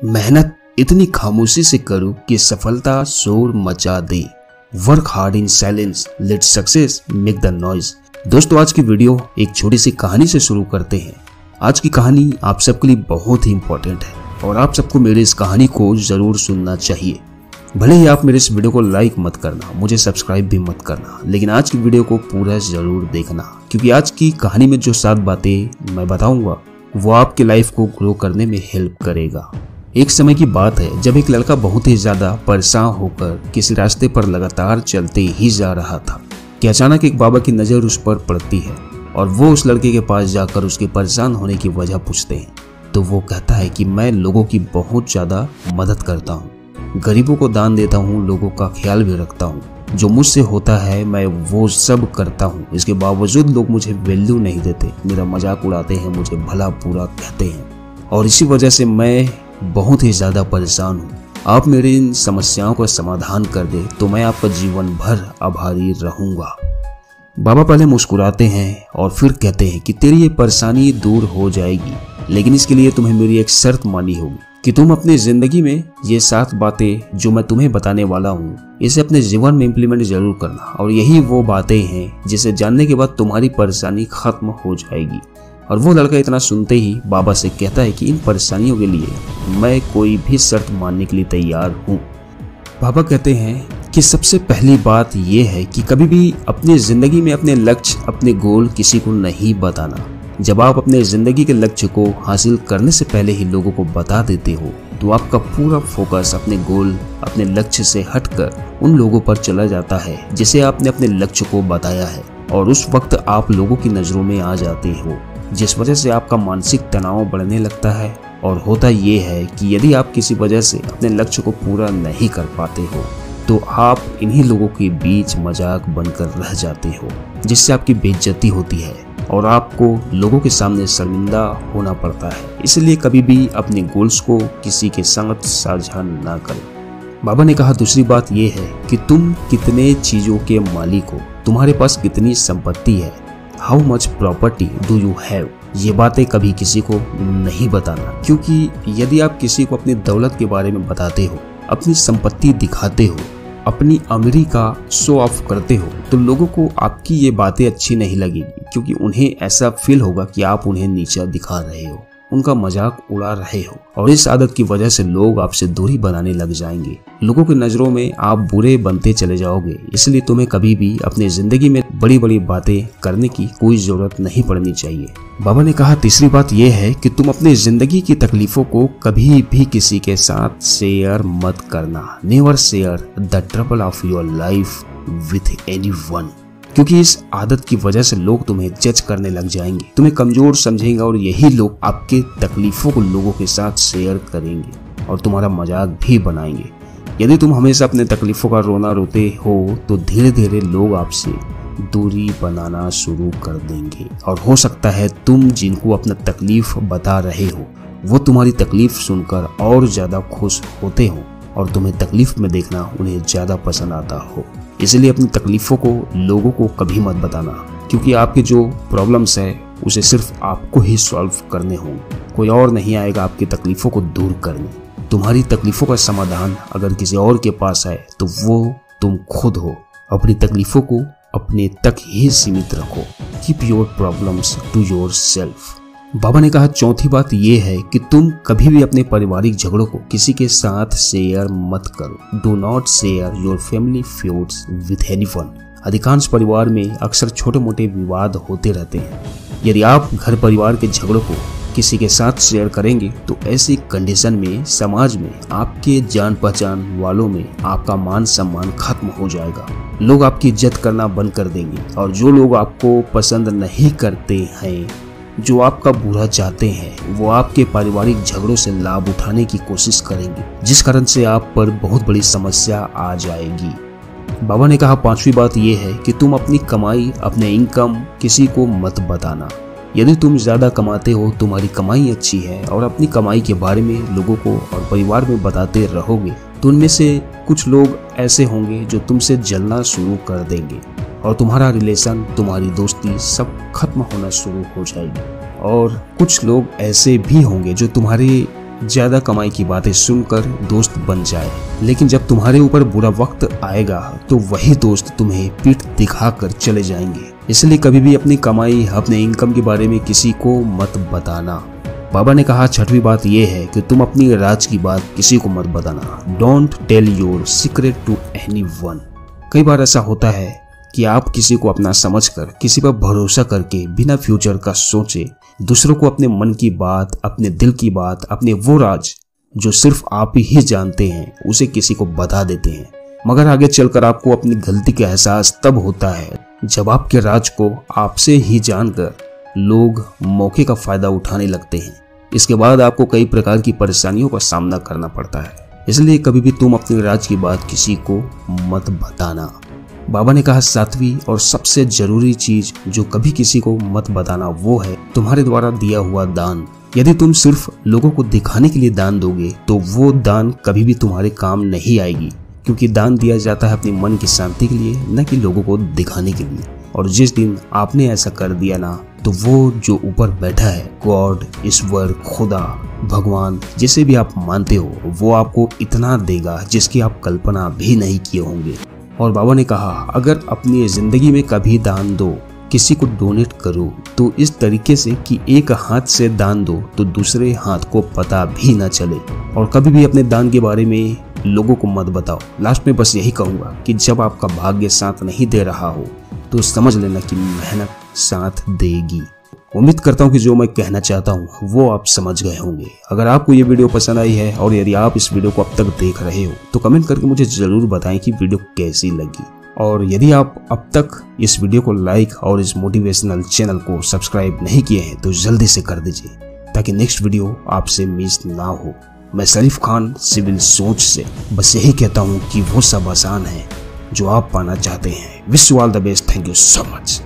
मेहनत इतनी खामोशी से करो कि सफलता शोर मचा दे। Work hard in silence, let success make the noise. दोस्तों, आज की वीडियो एक छोटी सी कहानी से शुरू करते हैं। आज की कहानी आप सबके लिए बहुत ही इम्पोर्टेंट है और आप सबको मेरी इस कहानी को जरूर सुनना चाहिए। भले ही आप मेरे इस वीडियो को लाइक मत करना, मुझे सब्सक्राइब भी मत करना, लेकिन आज की वीडियो को पूरा जरूर देखना, क्योंकि आज की कहानी में जो 7 बातें मैं बताऊंगा वो आपकी लाइफ को ग्रो करने में हेल्प करेगा। एक समय की बात है जब एक लड़का बहुत ही ज्यादा परेशान होकर किसी रास्ते पर लगातार चलते ही जा रहा था कि अचानक एक बाबा की नजर उस पर पड़ती है और वो उस लड़के के पास जाकर उसके परेशान होने की वजह पूछते हैं। तो वो कहता है कि मैं लोगों की बहुत ज्यादा मदद करता हूँ, गरीबों को दान देता हूँ, लोगों का ख्याल भी रखता हूँ, जो मुझसे होता है मैं वो सब करता हूँ। इसके बावजूद लोग मुझे वैल्यू नहीं देते, मेरा मजाक उड़ाते हैं, मुझे भला बुरा कहते हैं और इसी वजह से मैं बहुत ही ज्यादा परेशान हूँ। आप मेरी इन समस्याओं का समाधान कर दे तो मैं आपका जीवन भर आभारी रहूंगा। बाबा पहले मुस्कुराते हैं और फिर कहते हैं कि तेरी ये परेशानी दूर हो जाएगी, लेकिन इसके लिए तुम्हें मेरी एक शर्त माननी होगी कि तुम अपनी जिंदगी में ये 7 बातें जो मैं तुम्हें बताने वाला हूँ इसे अपने जीवन में इम्प्लीमेंट जरूर करना। और यही वो बातें हैं जिसे जानने के बाद तुम्हारी परेशानी खत्म हो जाएगी। और वो लड़का इतना सुनते ही बाबा से कहता है कि इन परेशानियों के लिए मैं कोई भी शर्त मानने के लिए तैयार हूँ। बाबा कहते हैं कि सबसे पहली बात यह है कि कभी भी अपनी जिंदगी में अपने लक्ष्य, अपने गोल किसी को नहीं बताना। जब आप अपने जिंदगी के लक्ष्य को हासिल करने से पहले ही लोगों को बता देते हो तो आपका पूरा फोकस अपने गोल, अपने लक्ष्य से हटकर उन लोगों पर चला जाता है जिसे आपने अपने लक्ष्य को बताया है, और उस वक्त आप लोगों की नजरों में आ जाते हो, जिस वजह से आपका मानसिक तनाव बढ़ने लगता है। और होता ये है कि यदि आप किसी वजह से अपने लक्ष्य को पूरा नहीं कर पाते हो तो आप इन्हीं लोगों के बीच मजाक बनकर रह जाते हो, जिससे आपकी बेइज्जती होती है और आपको लोगों के सामने शर्मिंदा होना पड़ता है। इसलिए कभी भी अपने गोल्स को किसी के साथ साझा ना करें। बाबा ने कहा दूसरी बात यह है कि तुम कितने चीजों के मालिक हो, तुम्हारे पास कितनी संपत्ति है, how much property do you have. ये बातें कभी किसी को नहीं बताना, क्योंकि यदि आप किसी को अपनी दौलत के बारे में बताते हो, अपनी संपत्ति दिखाते हो, अपनी अमीरी का शो ऑफ करते हो, तो लोगों को आपकी ये बातें अच्छी नहीं लगेगी, क्योंकि उन्हें ऐसा फील होगा कि आप उन्हें नीचा दिखा रहे हो, उनका मजाक उड़ा रहे हो, और इस आदत की वजह से लोग आपसे दूरी बनाने लग जाएंगे। लोगों की नजरों में आप बुरे बनते चले जाओगे। इसलिए तुम्हें कभी भी अपनी जिंदगी में बड़ी बड़ी बातें करने की कोई जरूरत नहीं पड़नी चाहिए। बाबा ने कहा तीसरी बात यह है कि तुम अपनी जिंदगी की तकलीफों को कभी भी किसी के साथ शेयर मत करना। Never share the trouble of your life with anyone, क्योंकि इस आदत की वजह से लोग तुम्हें जज करने लग जाएंगे, तुम्हें कमजोर समझेंगे और यही लोग आपके तकलीफों को लोगों के साथ शेयर करेंगे और तुम्हारा मजाक भी बनाएंगे। यदि तुम हमेशा अपने तकलीफों का रोना रोते हो तो धीरे धीरे लोग आपसे दूरी बनाना शुरू कर देंगे, और हो सकता है तुम जिनको अपना तकलीफ बता रहे हो वो तुम्हारी तकलीफ सुनकर और ज्यादा खुश होते हो और तुम्हें तकलीफ में देखना उन्हें ज्यादा पसंद आता हो। इसलिए अपनी तकलीफों को लोगों को कभी मत बताना, क्योंकि आपके जो प्रॉब्लम्स है उसे सिर्फ आपको ही सॉल्व करने होंगे, कोई और नहीं आएगा आपकी तकलीफों को दूर करने। तुम्हारी तकलीफों का समाधान अगर किसी और के पास है तो वो तुम खुद हो। अपनी तकलीफों को अपने तक ही सीमित रखो। Keep your problems to yourself. बाबा ने कहा चौथी बात यह है कि तुम कभी भी अपने पारिवारिक झगड़ों को किसी के साथ शेयर मत करो। Do not share your family feuds with anyone. अधिकांश परिवार में अक्सर छोटे मोटे विवाद होते रहते हैं। यदि आप घर परिवार के झगड़ों को किसी के साथ शेयर करेंगे तो ऐसी कंडीशन में समाज में आपके जान पहचान वालों में आपका मान सम्मान खत्म हो जाएगा। लोग आपकी इज्जत करना बंद कर देंगे, और जो लोग आपको पसंद नहीं करते हैं, जो आपका बुरा चाहते हैं, वो आपके पारिवारिक झगड़ों से लाभ उठाने की कोशिश करेंगे, जिस कारण से आप पर बहुत बड़ी समस्या आ जाएगी। बाबा ने कहा पांचवी बात यह है कि तुम अपनी कमाई, अपने इनकम किसी को मत बताना। यदि तुम ज्यादा कमाते हो, तुम्हारी कमाई अच्छी है और अपनी कमाई के बारे में लोगों को और परिवार में बताते रहोगे तो उनमें से कुछ लोग ऐसे होंगे जो तुमसे जलना शुरू कर देंगे और तुम्हारा रिलेशन, तुम्हारी दोस्ती सब खत्म होना शुरू हो जाएगी। और कुछ लोग ऐसे भी होंगे जो तुम्हारे ज्यादा कमाई की बातें सुनकर दोस्त बन जाए, लेकिन जब तुम्हारे ऊपर बुरा वक्त आएगा तो वही दोस्त तुम्हें पीठ दिखाकर चले जाएंगे। इसलिए कभी भी अपनी कमाई, अपने इनकम के बारे में किसी को मत बताना। बाबा ने कहा छठवीं बात यह है कि तुम अपनी राज की बात किसी को मत बताना। Don't tell your secret to anyone. कई बार ऐसा होता है कि आप किसी को अपना समझकर, किसी पर भरोसा करके बिना फ्यूचर का सोचे दूसरों को अपने मन की बात, अपने दिल की बात, अपने वो राज जो सिर्फ आप ही जानते हैं, उसे किसी को बता देते हैं। मगर आगे चलकर आपको अपनी गलती का एहसास तब होता है जब आपके राज को आपसे ही जानकर लोग मौके का फायदा उठाने लगते हैं। इसके बाद आपको कई प्रकार की परेशानियों का सामना करना पड़ता है। इसलिए कभी भी तुम अपने राज की बात किसी को मत बताना। बाबा ने कहा सातवीं और सबसे जरूरी चीज जो कभी किसी को मत बताना वो है तुम्हारे द्वारा दिया हुआ दान। यदि तुम सिर्फ लोगों को दिखाने के लिए दान दोगे तो वो दान कभी भी तुम्हारे काम नहीं आएगी, क्योंकि दान दिया जाता है अपने मन की शांति के लिए, न कि लोगों को दिखाने के लिए। और जिस दिन आपने ऐसा कर दिया ना, तो वो जो ऊपर बैठा है, गॉड, ईश्वर, खुदा, भगवान, जिसे भी आप मानते हो, वो आपको इतना देगा जिसकी आप कल्पना भी नहीं किए होंगे। और बाबा ने कहा अगर अपनी जिंदगी में कभी दान दो, किसी को डोनेट करो, तो इस तरीके से कि एक हाथ से दान दो तो दूसरे हाथ को पता भी ना चले। और कभी भी अपने दान के बारे में लोगों को मत बताओ। लास्ट में बस यही कहूंगा कि जब आपका भाग्य साथ नहीं दे रहा हो तो समझ लेना कि मेहनत साथ देगी। उम्मीद करता हूँ कि जो मैं कहना चाहता हूँ वो आप समझ गए होंगे। अगर आपको ये वीडियो पसंद आई है और यदि आप इस वीडियो को अब तक देख रहे हो तो कमेंट करके मुझे जरूर बताएं कि वीडियो कैसी लगी। और यदि आप अब तक इस वीडियो को लाइक और इस मोटिवेशनल चैनल को सब्सक्राइब नहीं किए हैं तो जल्दी से कर दीजिए, ताकि नेक्स्ट वीडियो आपसे मिस ना हो। मैं शरीफ खान सिविल सोच से बस यही कहता हूँ कि वो सब आसान है जो आप पाना चाहते हैं। Wish you all the best. Thank you so much.